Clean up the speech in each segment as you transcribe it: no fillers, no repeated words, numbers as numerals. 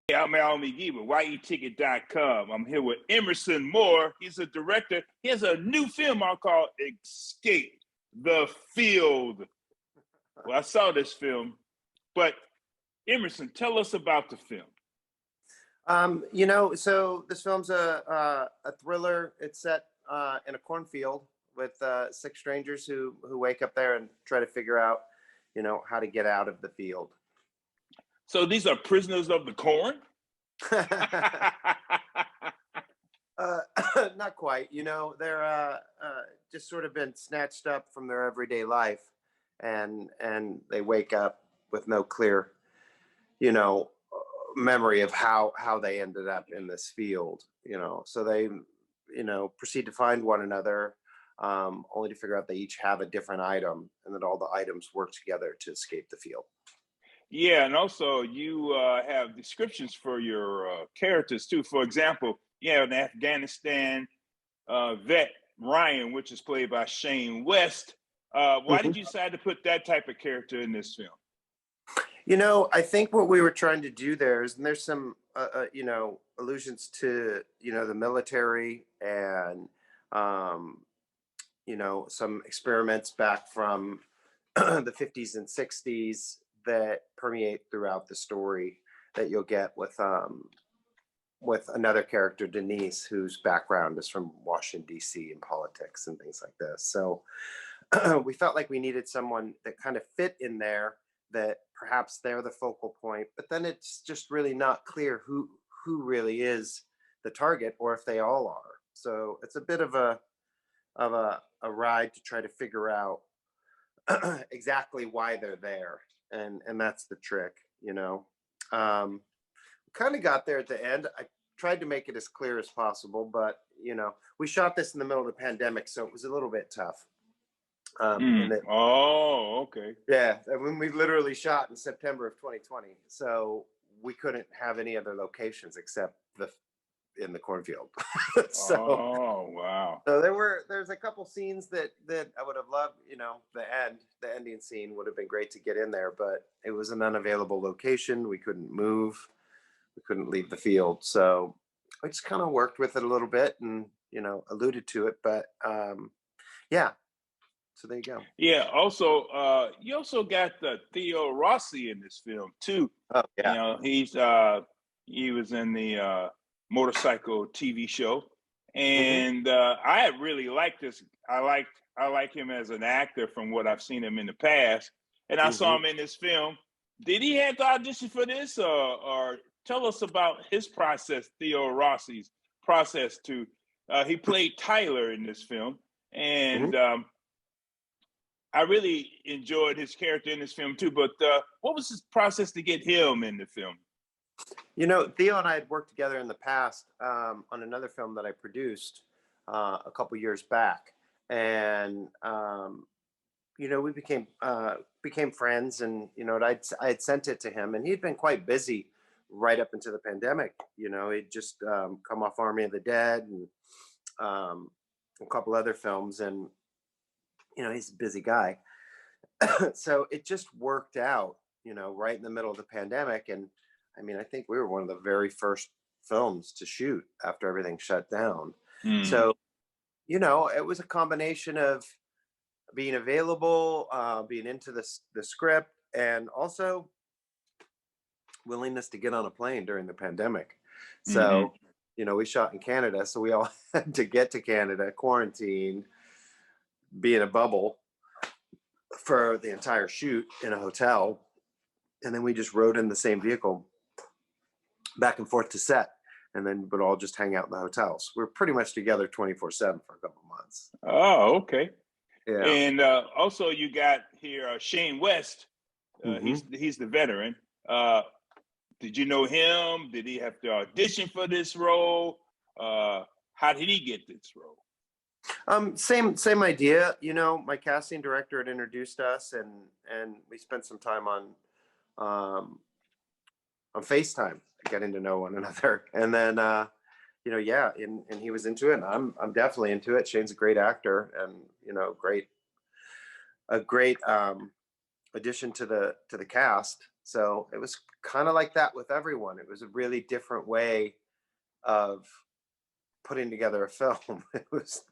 Hey, I'm Al McGee with YETicket.com. I'm here with Emerson Moore. He's a director. He has a new film out called Escape the Field. Well, I saw this film, but Emerson, tell us about the film. So this film's a thriller. It's set in a cornfield with six strangers who wake up there and try to figure out, how to get out of the field. So these are prisoners of the corn? Not quite. They're just sort of been snatched up from their everyday life, and they wake up with no clear, memory of how they ended up in this field. So they, proceed to find one another, only to figure out they each have a different item, and that all the items work together to escape the field. Yeah, and also you have descriptions for your characters too. For example, you have an Afghanistan vet, Ryan, which is played by Shane West. Why did you decide to put that type of character in this film? I think what we were trying to do there is, and there's some, allusions to, the military and, some experiments back from the 50s and 60s that permeate throughout the story that you'll get with another character, Denise, whose background is from Washington, D.C. and politics and things like this. So we felt like we needed someone that kind of fit in there, that perhaps they're the focal point, but then it's just really not clear who really is the target, or if they all are. So it's a bit of a ride to try to figure out exactly why they're there, and that's the trick. Kind of got there at the end. I tried to make it as clear as possible, but we shot this in the middle of the pandemic, so it was a little bit tough. Okay. Yeah, when we literally shot in September of 2020, so we couldn't have any other locations except in the cornfield. Oh, wow. So there's a couple scenes that I would have loved. The ending scene would have been great to get in there, but it was an unavailable location. We couldn't move, we couldn't leave the field, so I just kind of worked with it a little bit and alluded to it, but yeah. So there you go. Yeah. Also, you also got Theo Rossi in this film too. Oh yeah. He was in the motorcycle TV show, and I really like this. I like him as an actor from what I've seen him in the past, and I saw him in this film. Did he have to audition for this, or tell us about his process, Theo Rossi's process to? He played Tyler in this film, and I really enjoyed his character in this film too. But what was his process to get him in the film? Theo and I had worked together in the past on another film that I produced a couple years back, and we became friends, and I had sent it to him, and he'd been quite busy right up into the pandemic. He'd just come off Army of the Dead and a couple other films, and he's a busy guy. So it just worked out, right in the middle of the pandemic. And I think we were one of the very first films to shoot after everything shut down. So, it was a combination of being available, being into the script, and also willingness to get on a plane during the pandemic. So, we shot in Canada, so we all had to get to Canada, quarantine, be in a bubble for the entire shoot in a hotel, and then we just rode in the same vehicle back and forth to set, and then would all just hang out in the hotels. We're pretty much together 24/7 for a couple months. Oh, okay. Yeah. And also you got here Shane West. He's the veteran. Did you know him? Did he have to audition for this role? How did he get this role? Same idea. My casting director had introduced us, and we spent some time on FaceTime, getting to know one another. And then yeah, and he was into it, and I'm definitely into it. Shane's a great actor, and a great addition to the cast. So it was kind of like that with everyone. It was a really different way of putting together a film. It was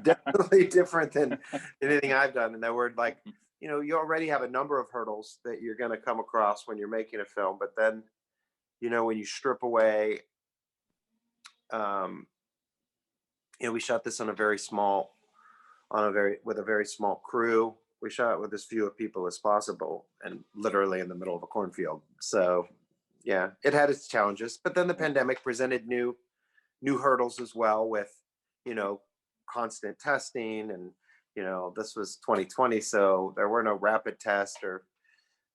definitely different than anything I've done. And there were like, you already have a number of hurdles that you're going to come across when you're making a film. But then, when you strip away, um, we shot this with a very small crew. We shot with as few people as possible, and literally in the middle of a cornfield. So yeah, it had its challenges, but then the pandemic presented new hurdles as well with, constant testing. And, this was 2020. So there were no rapid tests or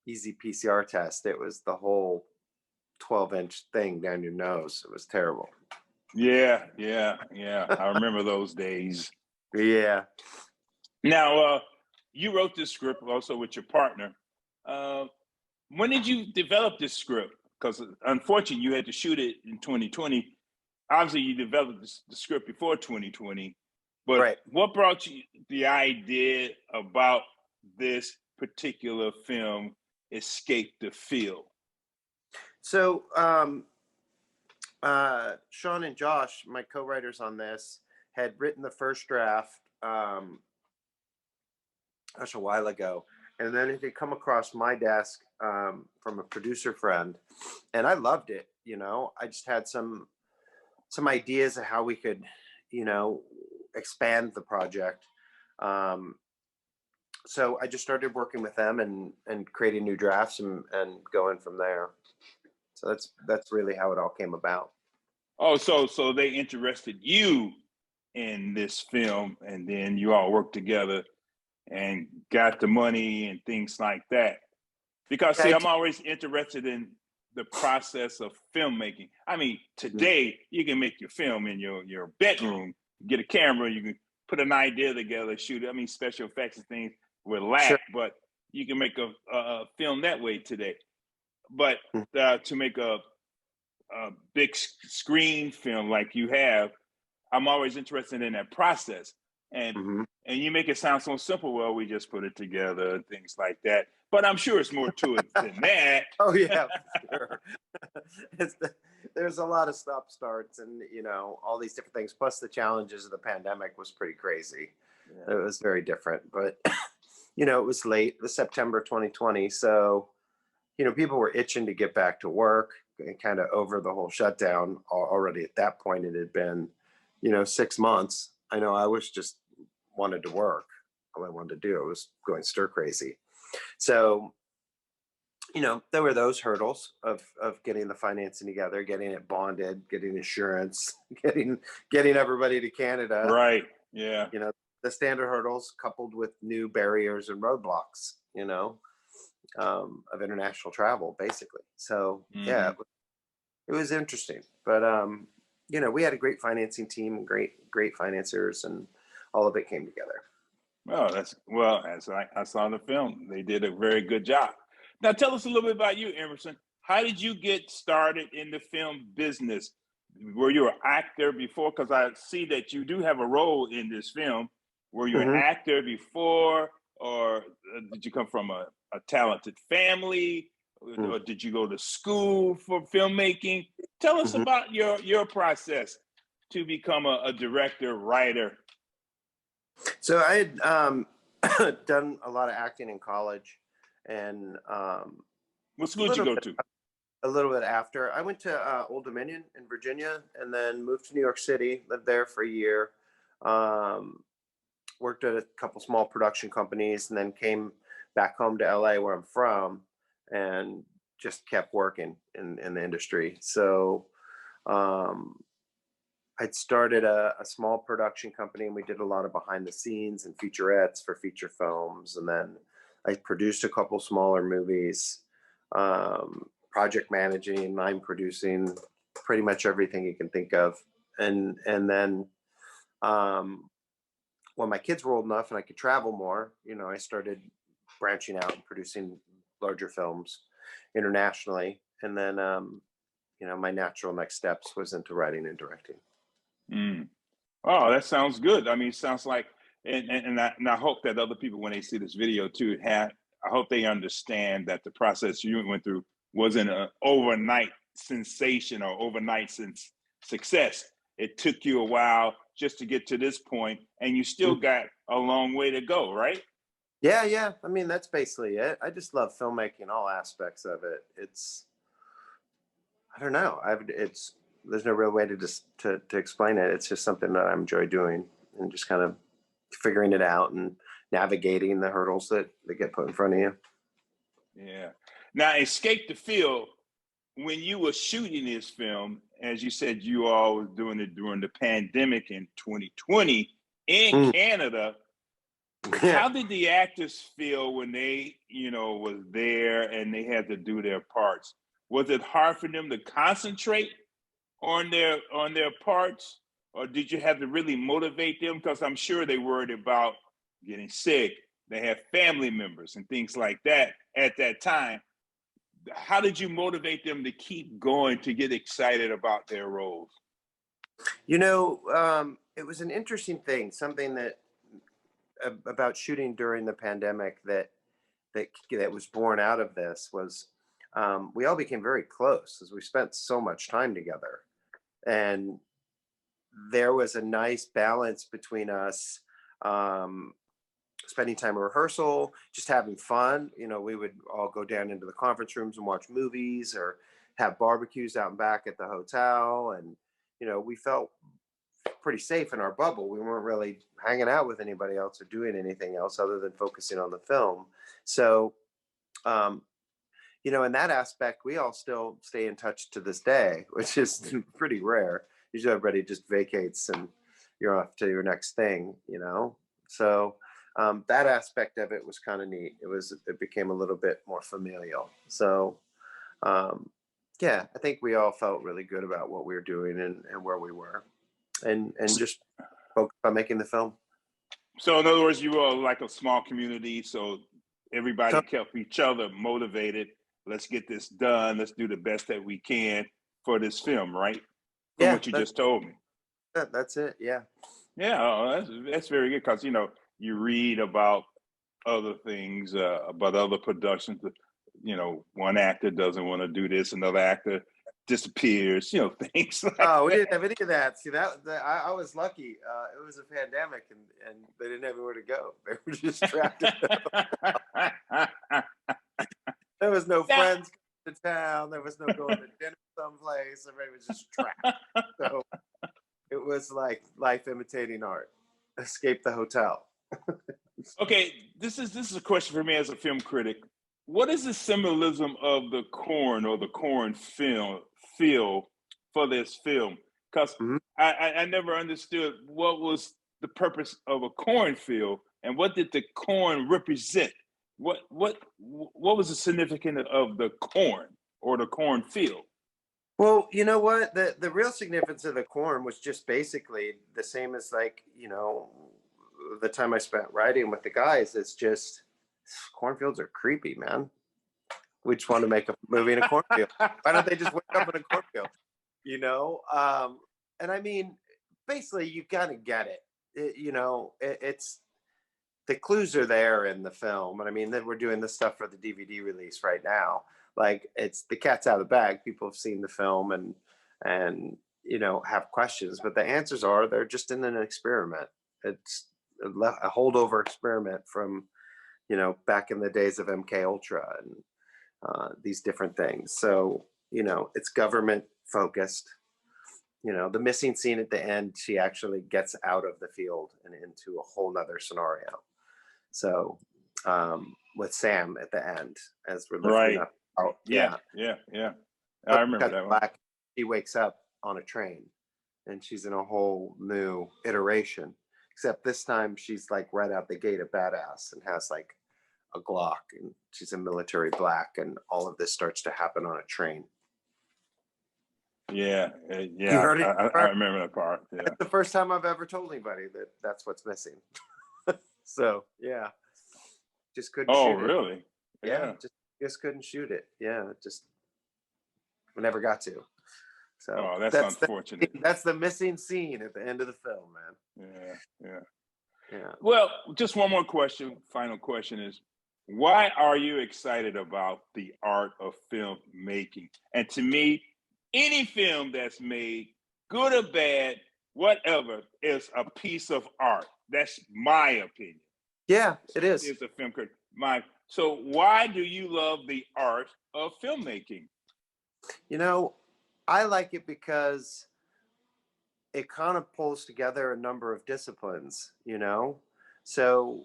easy PCR tests. It was the whole 12-inch thing down your nose. It was terrible. Yeah. I remember those days. Yeah. Now, you wrote this script also with your partner. When did you develop this script? Because unfortunately, you had to shoot it in 2020. Obviously, you developed the script before 2020. But Right. what brought you the idea about this particular film, Escape the Field? So Sean and Josh, my co-writers on this, had written the first draft gosh, a while ago, and then it had come across my desk from a producer friend, and I loved it. I just had some ideas of how we could, expand the project. So I just started working with them and creating new drafts and going from there. So that's really how it all came about. Oh, so they interested you in this film, and then you all worked together and got the money and things like that. Because see, I'm always interested in the process of filmmaking. I mean, today you can make your film in your bedroom, get a camera, you can put an idea together, shoot it. I mean, special effects and things will lack, Sure. but you can make a film that way today. But to make a big screen film like you have, I'm always interested in that process. And you make it sound so simple. Well, we just put it together and things like that. But I'm sure it's more to it than that. Oh yeah, for sure. There's a lot of stop starts and all these different things. Plus the challenges of the pandemic was pretty crazy. Yeah. It was very different, but it was late. It was September 2020, so people were itching to get back to work and kind of over the whole shutdown already. At that point, it had been 6 months. I know I was just wanted to work. All I wanted to do, I was going stir crazy. So, there were those hurdles of getting the financing together, getting it bonded, getting insurance, getting everybody to Canada. Right. Yeah. The standard hurdles coupled with new barriers and roadblocks, of international travel, basically. So yeah, it was interesting, but we had a great financing team, great financiers, and all of it came together. Oh, as I saw the film, they did a very good job. Now, tell us a little bit about you, Emerson. How did you get started in the film business? Were you an actor before? Because I see that you do have a role in this film. Were you an actor before, or did you come from a talented family, or did you go to school for filmmaking? Tell us about your process to become a director, writer. So I had done a lot of acting in college, and what school did you go to? A little bit after. I went to Old Dominion in Virginia, and then moved to New York City, lived there for a year, worked at a couple small production companies, and then came back home to LA, where I'm from, and just kept working in the industry. So I'd started a small production company, and we did a lot of behind the scenes and featurettes for feature films. And then I produced a couple smaller movies, project managing, line producing, pretty much everything you can think of. And then when my kids were old enough and I could travel more, I started branching out and producing larger films internationally. And then, my natural next steps was into writing and directing. Oh, that sounds good. I mean, it sounds like, and I hope that other people, when they see this video too, I hope they understand that the process you went through wasn't an overnight sensation or overnight success. It took you a while just to get to this point, and you still got a long way to go, right? Yeah. I mean, that's basically it. I just love filmmaking, all aspects of it. I don't know. There's no real way to to explain it. It's just something that I enjoy doing, and just kind of figuring it out and navigating the hurdles that get put in front of you. Yeah. Now, Escape the Field, when you were shooting this film, as you said, you all was doing it during the pandemic in 2020 in Canada. How did the actors feel when they, was there and they had to do their parts? Was it hard for them to concentrate on their parts, or did you have to really motivate them? Because I'm sure they worried about getting sick. They have family members and things like that at that time. How did you motivate them to keep going, to get excited about their roles? It was an interesting thing, something that about shooting during the pandemic that was born out of this was we all became very close as we spent so much time together, and there was a nice balance between us spending time in rehearsal, just having fun. We would all go down into the conference rooms and watch movies or have barbecues out and back at the hotel. And, we felt pretty safe in our bubble. We weren't really hanging out with anybody else or doing anything else other than focusing on the film. So, in that aspect, we all still stay in touch to this day, which is pretty rare. Usually everybody just vacates and you're off to your next thing, So that aspect of it was kind of neat. It became a little bit more familial. So, I think we all felt really good about what we were doing and where we were, and just focused on making the film. So in other words, you were like a small community, so everybody kept each other motivated. Let's get this done. Let's do the best that we can for this film, right? From what you just told me. That's it. Yeah. Yeah, that's very good, because you read about other things, about other productions. One actor doesn't want to do this, another actor disappears. Things like we didn't have any of that. See, I was lucky. It was a pandemic, and they didn't have anywhere to go. They were just trapped. There was no friends to town. There was no going to dinner someplace. Everybody was just trapped. So it was like life imitating art. Escape the hotel. Okay, this is a question for me as a film critic. What is the symbolism of the corn or the cornfield for this film? Because I never understood what was the purpose of a cornfield, and what did the corn represent? What was the significance of the corn or the cornfield? Well, you know what? The real significance of the corn was just basically the same as the time I spent writing with the guys. It's just cornfields are creepy, man. We just want to make a movie in a cornfield. Why don't they just wake up in a cornfield? And I mean, basically, you gotta get it. It's the clues are there in the film, and I mean, we're doing this stuff for the DVD release right now. Like, it's the cat's out of the bag. People have seen the film and have questions, but the answers are they're just in an experiment. It's a holdover experiment from back in the days of MK Ultra and these different things. So it's government focused. The missing scene at the end, she actually gets out of the field and into a whole nother scenario. So with Sam at the end, as we're lifting up out. Yeah. I remember that one. She wakes up on a train and she's in a whole new iteration, except this time she's like right out the gate a badass and has like a Glock, and she's in military black, and all of this starts to happen on a train. Yeah. You heard it? I remember that part. Yeah. It's the first time I've ever told anybody that that's what's missing. So yeah, just couldn't shoot it. Oh, really? Yeah, just couldn't shoot it. Yeah, we never got to. So that's unfortunate. That's the missing scene at the end of the film, man. Yeah. Well, just one more question. Final question is, why are you excited about the art of film making? And to me, any film that's made, good or bad, whatever, is a piece of art. That's my opinion. Yeah, it is. Is a film critic. So why do you love the art of filmmaking? You know, I like it because it kind of pulls together a number of disciplines, you know? So,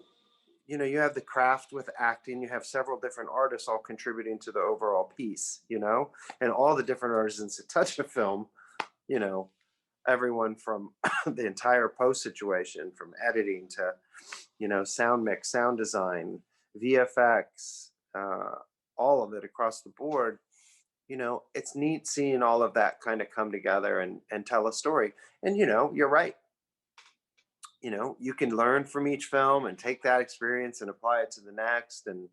you know, you have the craft with acting, you have several different artists all contributing to the overall piece, you know, and all the different artisans that touch a film, you know, everyone from the entire post situation, from editing to, you know, sound mix, sound design, VFX, all of it across the board. You know, it's neat seeing all of that kind of come together and tell a story. And you know, you're right. You know, you can learn from each film and take that experience and apply it to the next. And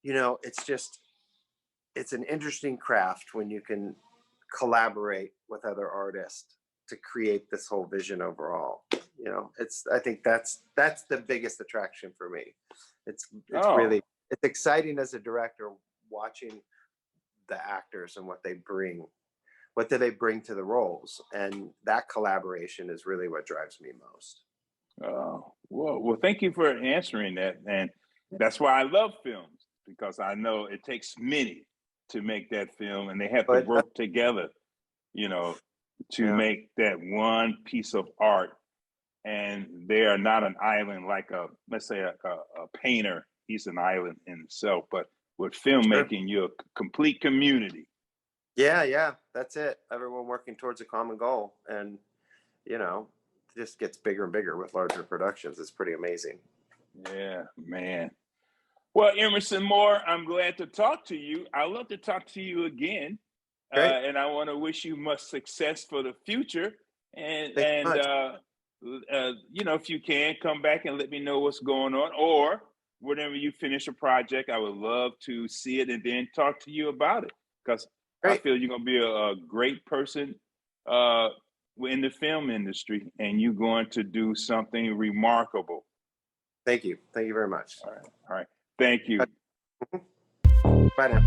you know, it's an interesting craft when you can collaborate with other artists to create this whole vision overall. You know, it's I think that's the biggest attraction for me. It's Oh, really it's exciting as a director watching the actors and what do they bring to the roles, and that collaboration is really what drives me most. well, thank you for answering that. And that's why I love films, because I know it takes many to make that film, and they have to But work together, you know, to yeah, make that one piece of art. And they are not an island like let's say a painter. He's an island in itself. But with sure. filmmaking, you're a complete community. Yeah, that's it, everyone working towards a common goal. And you know, it just gets bigger and bigger with larger productions. It's pretty amazing. Yeah, man. Well, Emerson Moore, I'm glad to talk to you. I'd love to talk to you again, Great. and I want to wish you much success for the future. And Thanks so much. you know, if you can come back and let me know what's going on, or whenever you finish a project, I would love to see it and then talk to you about it, because I Great. feel you're going to be a great person uh, in the film industry, and you're going to do something remarkable. Thank you. Thank you very much. All right, all right. Thank you. Bye now.